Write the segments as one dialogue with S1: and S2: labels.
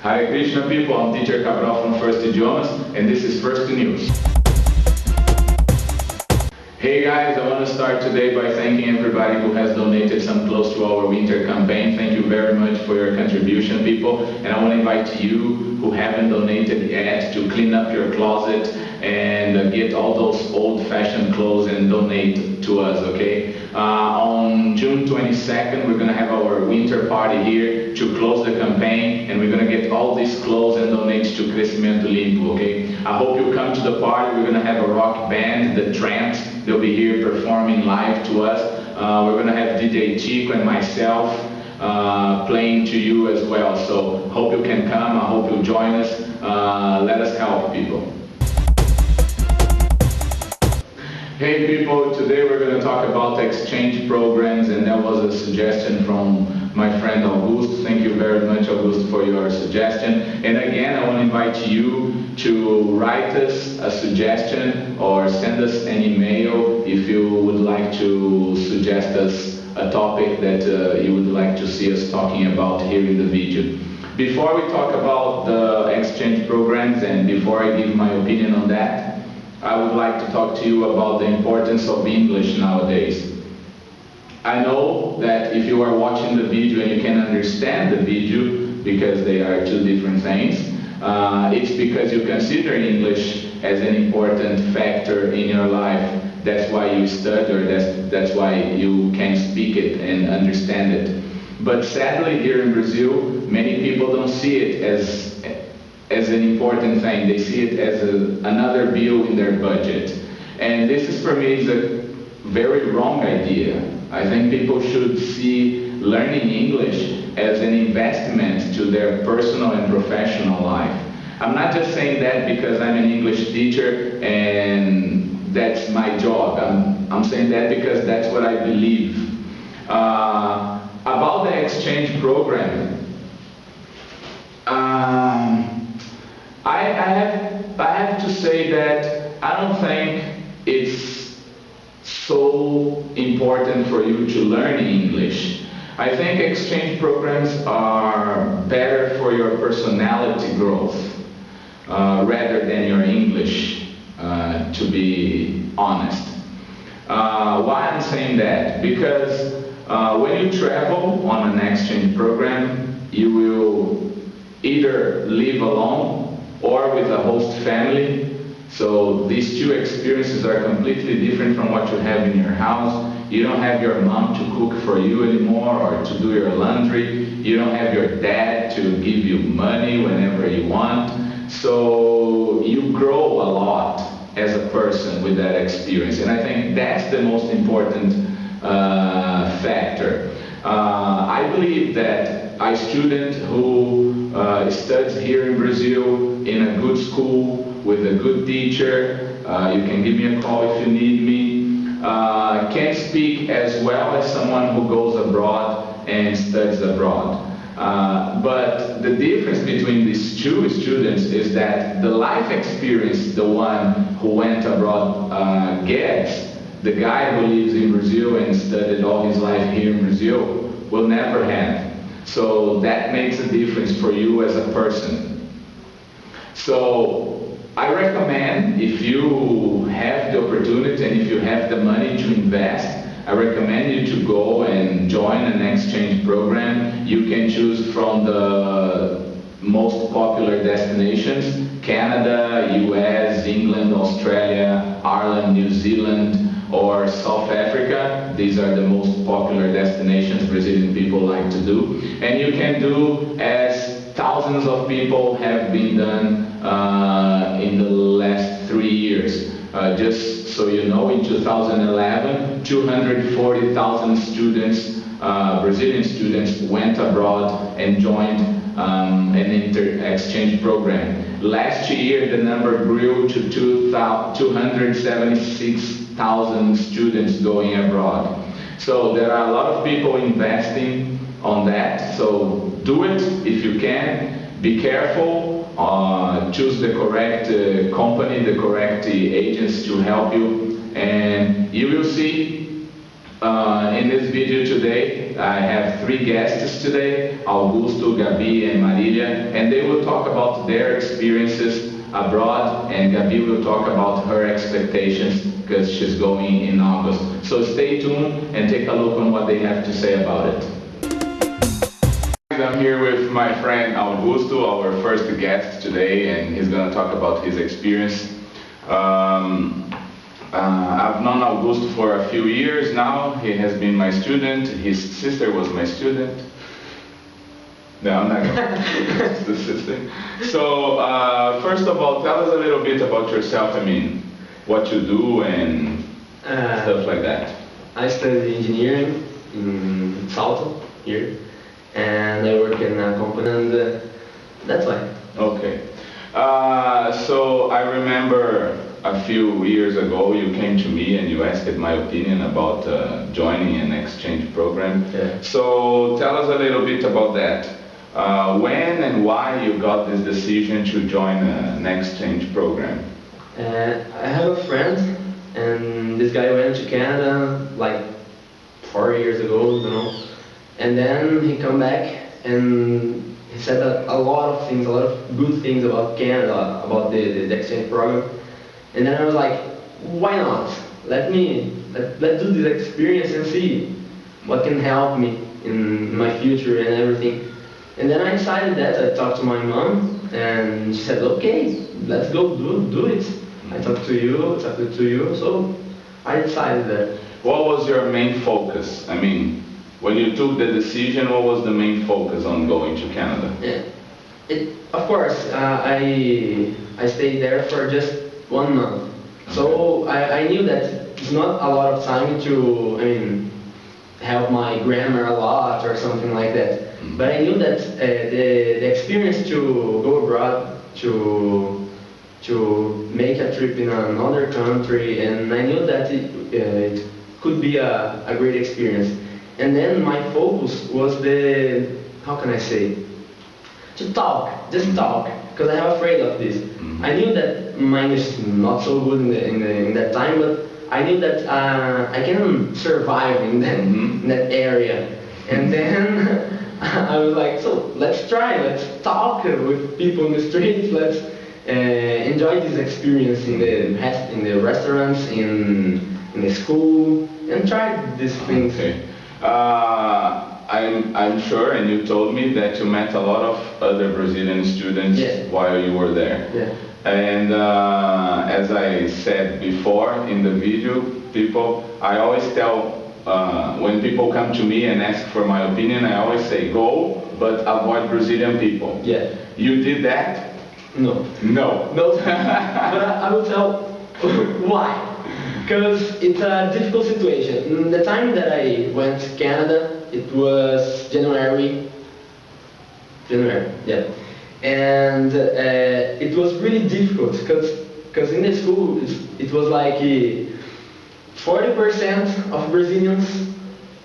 S1: Hare Krishna people, I'm teacher Cabral from First Idiomas, and this is First News. Hey guys, I want to start today by thanking everybody who has donated some clothes to our winter campaign. Thank you very much for your contribution, people. And I want to invite you who haven't donated yet to clean up your closet and get all those old-fashioned clothes and donate to us, okay? On June 22nd, we're going to have our winter party here to close the campaign, and we're going to get all these clothes and donate to Crescimento Limpo, okay? I hope you come to the party. We're going to have a rock band, the Tramps. They'll be here performing live to us. We're going to have DJ Chico and myself playing to you as well. So hope you can come. I hope you'll join us. Let us help people. Hey people, today we're going to talk about exchange programs, and that was a suggestion from my friend Augusto. Thank you very much, Augusto, for your suggestion. And again, I want to invite you to write us a suggestion or send us an email if you would like to suggest us a topic that you would like to see us talking about here in the video. Before we talk about the exchange programs and before I give my opinion on that, I would like to talk to you about the importance of English nowadays. I know that if you are watching the video and you can understand the video, because they are two different things, it's because you consider English as an important factor in your life. That's why you study, or that's why you can speak it and understand it. But sadly, here in Brazil, many people don't see it as an important thing. They see it as another bill in their budget. And this is, for me, is a very wrong idea. I think people should see learning English as an investment to their personal and professional life. I'm not just saying that because I'm an English teacher and that's my job. I'm saying that because that's what I believe. About the exchange program, I have to say that I don't think it's so important for you to learn English. I think exchange programs are better for your personality growth rather than your English, to be honest. Why I'm saying that? Because when you travel on an exchange program, you will either live alone or with a host family. So these two experiences are completely different from what you have in your house. You don't have your mom to cook for you anymore or to do your laundry. You don't have your dad to give you money whenever you want. So you grow a lot as a person with that experience. And I think that's the most important factor. I believe that a student who studies here in Brazil in a good school with a good teacher, you can give me a call if you need me, can speak as well as someone who goes abroad and studies abroad. But the difference between these two students is that the life experience the one who went abroad gets, the guy who lives in Brazil and studied all his life here in Brazil will never have. So that makes a difference for you as a person. So I recommend, if you have the opportunity and if you have the money to invest, I recommend you to go and join an exchange program. You can choose from the most popular destinations: Canada, US, England, Australia, Ireland, New Zealand, or South Africa. These are the most popular destinations Brazilian people like to do. And you can do as thousands of people have been done in the last 3 years. Just so you know, in 2011, 240,000 students, Brazilian students, went abroad and joined an inter-exchange program. Last year, the number grew to 276,000 students going abroad. So there are a lot of people investing on that. So do it if you can. Be careful. Choose the correct company, the correct agents to help you, and you will see In this video today, I have three guests today, Augusto, Gabi, and Marilia, and they will talk about their experiences abroad, and Gabi will talk about her expectations because she's going in August. So stay tuned and take a look on what they have to say about it. I'm here with my friend Augusto, our first guest today, and he's going to talk about his experience. I've known Augusto for a few years now. He has been my student. His sister was my student. No, I'm not going to. It's the sister. So, first of all, tell us a little bit about yourself. I mean, what you do and stuff like that.
S2: I study engineering in Salto here, and I work in a company, and that's why.
S1: Okay. So I remember a few years ago you came to me and you asked my opinion about joining an exchange program.
S2: Yeah.
S1: So tell us a little bit about that. When and why you got this decision to join an exchange program?
S2: I have a friend, and this guy went to Canada like 4 years ago, you know, and then he come back and he said a lot of things, a lot of good things about Canada, about the exchange program. And then I was like, why not? Let's do this experience and see what can help me in my future and everything. And then I decided that. I talked to my mom, and she said, okay, let's go do it. I talked to you, so I decided that.
S1: What was your main focus? I mean, when you took the decision, what was the main focus on going to Canada?
S2: Yeah. Of course, I stayed there for just 1 month. So I knew that it's not a lot of time to, help my grammar a lot or something like that. But I knew that the experience to go abroad, to make a trip in another country, and I knew that it could be a great experience. And then my focus was how can I say, to talk, just talk, because I'm afraid of this. I knew that my English is not so good in that time, but I knew that I can survive in that area. And then I was like, so let's try, let's talk with people in the streets, let's enjoy this experience in the restaurants, in the school, and try these things.
S1: Okay. I'm sure, and you told me that you met a lot of other Brazilian students while you were there.
S2: Yeah.
S1: And as I said before in the video, I always tell, when people come to me and ask for my opinion, I always say, go, but avoid Brazilian people.
S2: Yeah.
S1: You did that?
S2: No.
S1: No.
S2: No. But I will tell why. Because it's a difficult situation. The time that I went to Canada, it was January, yeah. And it was really difficult because in the school it was like 40% of Brazilians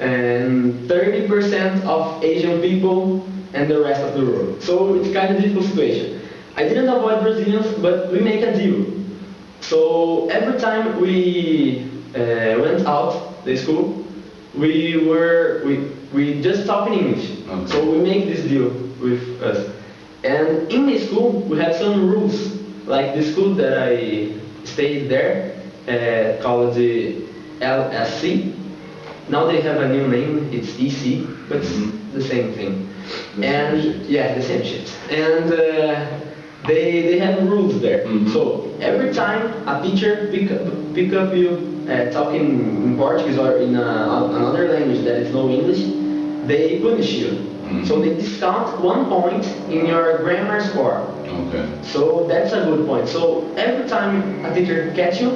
S2: and 30% of Asian people and the rest of the world. So it's kind of a difficult situation. I didn't avoid Brazilians, but we make a deal. So every time we went out the school, we just talk in English.
S1: Okay.
S2: So we make this deal with us. And in the school, we had some rules. Like the school that I stayed there, called the LSC. Now they have a new name, it's EC, but it's the same thing. Yeah, the same shit. And they have rules there. So every time a teacher pick up you talking in Portuguese or in another language that is no English, they punish you. So they discount 1 point in your grammar score.
S1: Okay.
S2: So that's a good point. So every time a teacher catch you,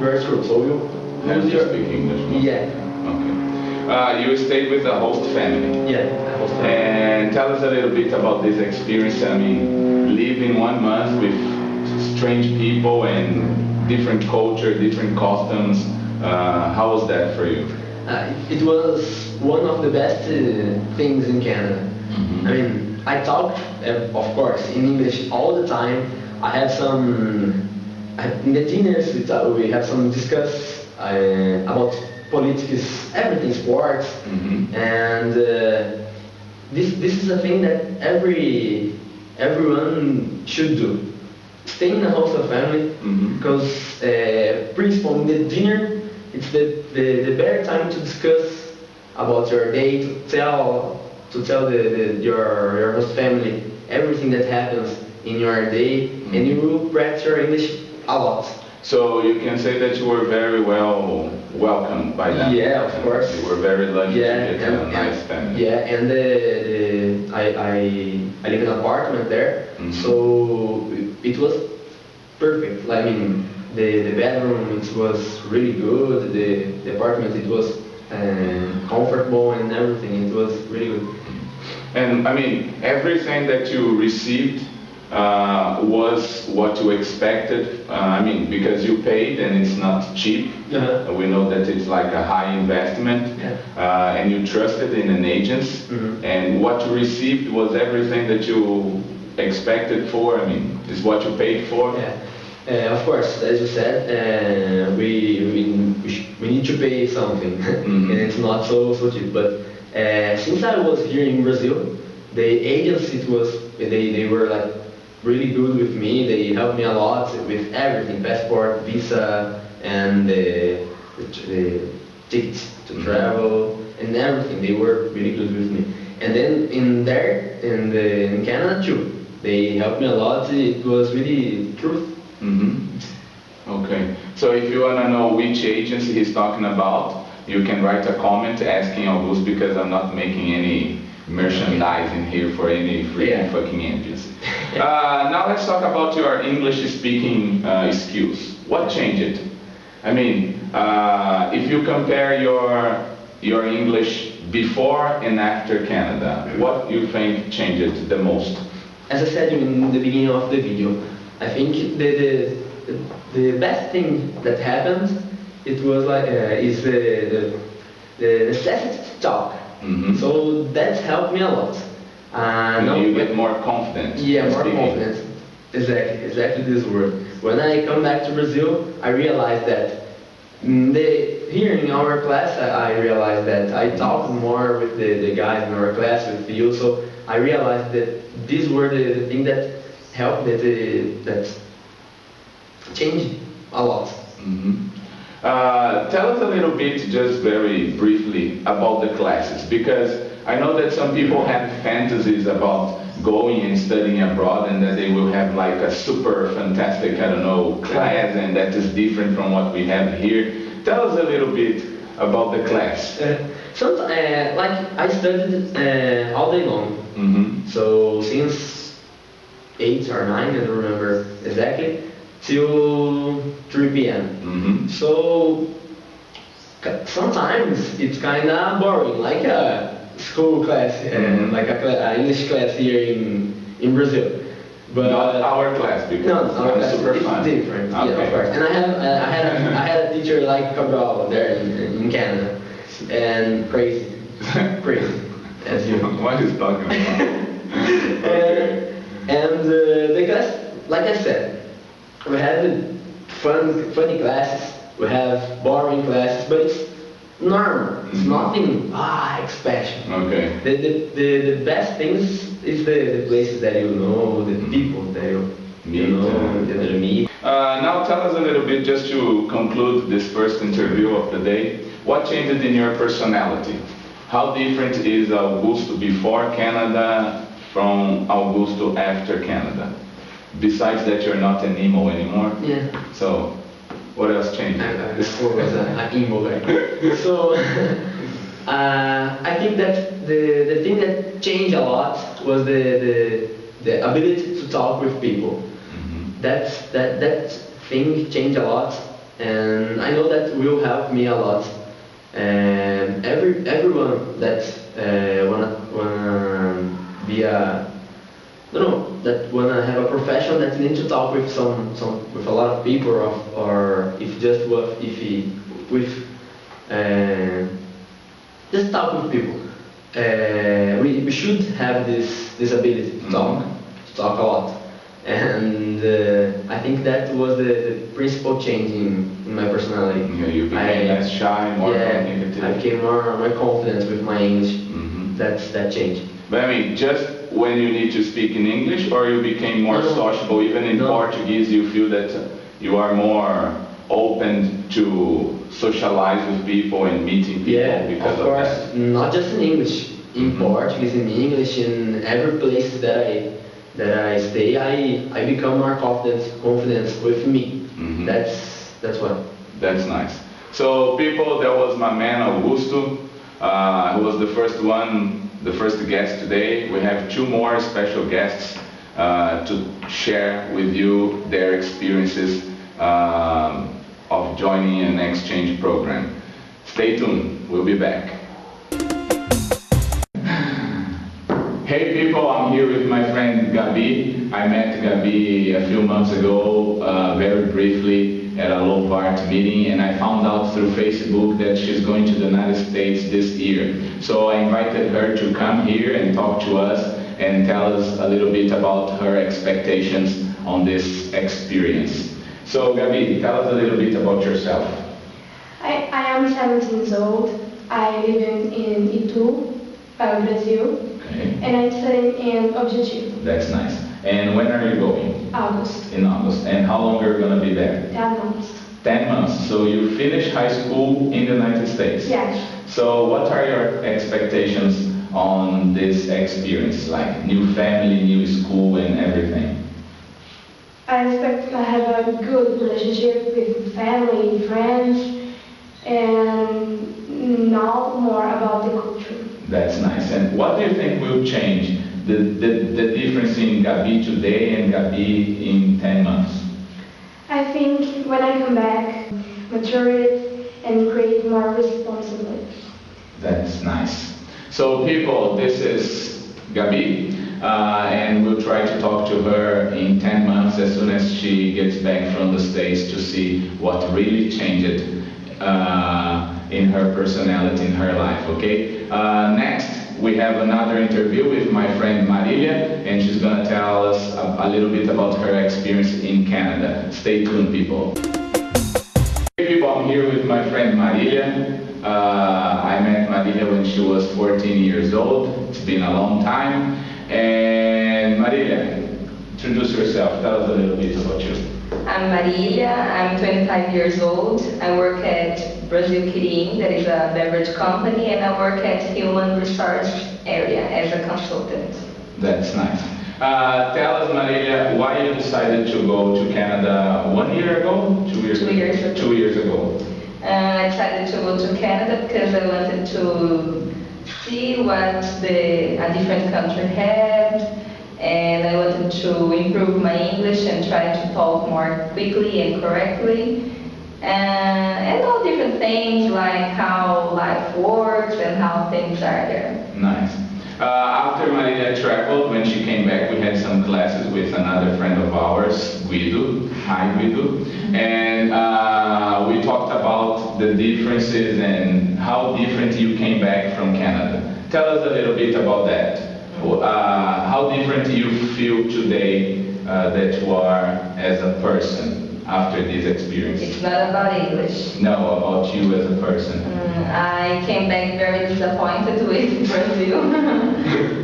S2: you're screwed. So you
S1: Have to speak English. No?
S2: Yeah.
S1: Okay. You stayed with the host family.
S2: Yeah, I host family.
S1: And tell us a little bit about this experience. I mean, living 1 month with strange people and different culture, different customs. How was that for you?
S2: It was one of the best things in Canada. I mean, I talk, of course, in English all the time. I have some, in the dinners we have some discuss about politics, everything, sports, and this is a thing that everyone should do. Stay in the house of family, because principal in the dinner, it's the better time to discuss about your day, to tell your host family everything that happens in your day, and you will practice your English a lot.
S1: So you can say that you were very well welcomed by them.
S2: Yeah, of course.
S1: You were very lucky
S2: Yeah,
S1: to get a nice family.
S2: Yeah, and I live in an apartment there, so it was perfect. I mean, the bedroom, it was really good. The apartment, it was comfortable and everything. It was really good.
S1: And I mean, everything that you received was what you expected. I mean, because you paid and it's not cheap. We know that it's like a high investment, and you trusted in an agent. And what you received was everything that you expected for. I mean, is what you paid for.
S2: Of course, as you said, we need to pay something, and it's not so cheap. But since I was here in Brazil, the agency they were like really good with me. They helped me a lot with everything: passport, visa, and the tickets to travel, and everything. They were really good with me. And then in Canada too, they helped me a lot. It was really truth.
S1: Okay, so if you want to know which agency he's talking about, you can write a comment asking Augusto, because I'm not making any merchandising here for any freaking fucking agency. Now let's talk about your English speaking skills. What changed? I mean, if you compare your English before and after Canada, what you think changed the most?
S2: As I said in the beginning of the video, I think the best thing that happened, it was like is the necessity to talk. So that helped me a lot.
S1: Now you get more confident.
S2: Yeah, more confident. Exactly this word. When I come back to Brazil, I realized that here in our class, I realized that I talked more with the guys in our class, with you. So I realized that these were the thing that helped, that changed a lot.
S1: Tell us a little bit, just very briefly, about the classes, because I know that some people have fantasies about going and studying abroad, and that they will have like a super fantastic, I don't know, class, and that is different from what we have here. Tell us a little bit about the class.
S2: Like I studied all day long. So since 8 or 9, I don't remember exactly, till 3 p.m. So sometimes it's kind of boring, like a school class, like a English class here in Brazil. But
S1: not our class, because
S2: our class
S1: super
S2: is
S1: fun.
S2: different.
S1: Okay.
S2: Yeah, of course. And I had a teacher like Cabral there in Canada, and crazy, as you.
S1: What is talking about?
S2: And the class, like I said, we have funny classes, we have boring classes, but it's normal. It's nothing special.
S1: Okay.
S2: The best things is the places that you know, the people that you know, that you meet.
S1: Now tell us a little bit, just to conclude this first interview of the day, what changed in your personality? How different is Augusto before Canada from Augusto after Canada? Besides that, you're not an emo anymore.
S2: Yeah.
S1: So, what else changed?
S2: Before was an emo guy. So, I think that the thing that changed a lot was the ability to talk with people. That thing changed a lot, and I know that will help me a lot. And everyone that wanna be that wanna have a profession, that need to talk with with a lot of people, or if just just talk with people. We should have this ability to talk a lot. And I think that was the principal change in my personality.
S1: Yeah, you became less shy, more communicative.
S2: I became more confident with my English.
S1: Mhm.
S2: That's that change.
S1: But I mean, just when you need to speak in English, or you became more
S2: No.
S1: sociable, even in
S2: No.
S1: Portuguese, you feel that you are more open to socialize with people and meeting people
S2: Yeah,
S1: because
S2: of course,
S1: that?
S2: not just in English, in
S1: Mhm.
S2: Portuguese, in English, in every place that I stay, I become more confident with me.
S1: Mhm.
S2: That's what.
S1: That's nice. So people, that was my man Augusto, who was the first one, the first guest today. We have two more special guests to share with you their experiences of joining an exchange program. Stay tuned, we'll be back. Hey people, I'm here with my friend Gabi. I met Gabi a few months ago, very briefly at a low part meeting, and I found out through Facebook that she's going to the United States this year. So I invited her to come here and talk to us and tell us a little bit about her expectations on this experience. So Gabi, tell us a little bit about yourself.
S3: I am 17 years old. I live in Itu, Brazil,
S1: Okay,
S3: and I'm studying in Objetivo,
S1: that's nice. And when are you going?
S3: August,
S1: In August. And how long are you going to be there?
S3: 10 months.
S1: 10 months. So you finished high school in the United States.
S3: Yes.
S1: So what are your expectations on this experience, like new family, new school and everything?
S3: I expect to have a good relationship with family, friends, and know more about the culture.
S1: That's nice. And what do you think will change the difference in Gabi today and Gabi in 10 months?
S3: I think when I come back, mature it and create more responsibilities.
S1: That's nice. So people, this is Gabi, and we'll try to talk to her in 10 months as soon as she gets back from the States to see what really changed in her personality, in her life, okay? Next, we have another interview with my friend Marilia, and she's gonna tell us a little bit about her experience in Canada. Stay tuned, people. Hey people, I'm here with my friend Marilia. I met Marilia when she was 14 years old. It's been a long time. And Marilia, introduce yourself. Tell us a little bit about you.
S4: I'm Marília, I'm 25 years old. I work at Brazil Kirin, that is a beverage company, and I work at Human Resource area as a consultant.
S1: That's nice. Tell us, Marilia, why you decided to go to Canada 1 year ago? 2 years
S4: 2 years ago.
S1: 2 years ago.
S4: I decided to go to Canada because I wanted to see what a different country had, and I wanted to improve my English and try to talk more quickly and correctly. And all different things like how life works and how things are there.
S1: Nice. After Marilia traveled, when she came back, we had some classes with another friend of ours, Guido. Hi, Guido. And we talked about the differences and how different you came back from Canada. Tell us a little bit about that. How different you feel today that you are as a person after this experience?
S4: It's not about English.
S1: No, about you as a person.
S4: I came back very disappointed with Brazil.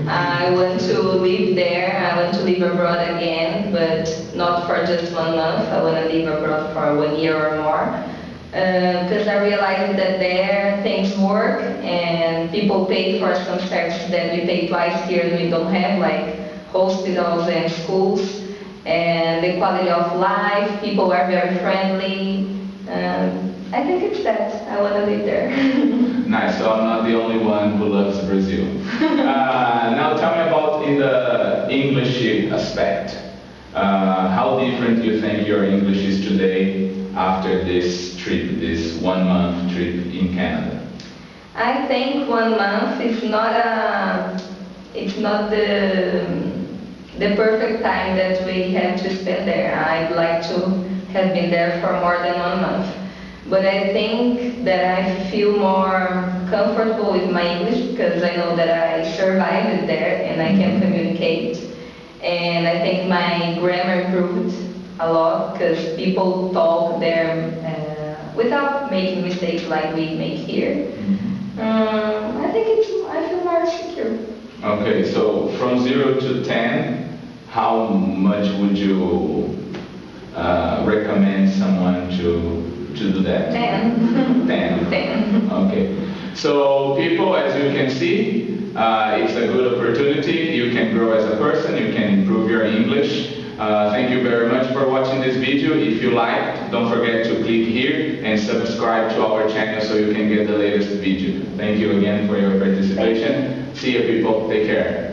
S4: I want to live there, I want to live abroad again, but not for just 1 month. I want to live abroad for 1 year or more. Because I realized that there things work and people pay for some services that we pay twice here and we don't have, like hospitals and schools. And the quality of life, people are very friendly. I think it's that. I want to live there.
S1: Nice, so I'm not the only one who loves Brazil. Now tell me about in the English aspect. How different you think your English is today after this trip, this 1 month trip in Canada?
S4: I think 1 month is it's not the perfect time that we have to spend there. I'd like to have been there for more than 1 month. But I think that I feel more comfortable with my English because I know that I survived there and I can communicate. And I think my grammar improved a lot because people talk there without making mistakes like we make here. I feel more secure.
S1: Okay, so from 0 to 10, how much would you recommend someone to do that?
S4: 10.
S1: 10.
S4: 10.
S1: Okay. So people, as you can see, it's a good opportunity. You can grow as a person, you can improve your English. Thank you very much for watching this video. If you liked, don't forget to click here and subscribe to our channel so you can get the latest video. Thank you again for your participation. See you people. Take care.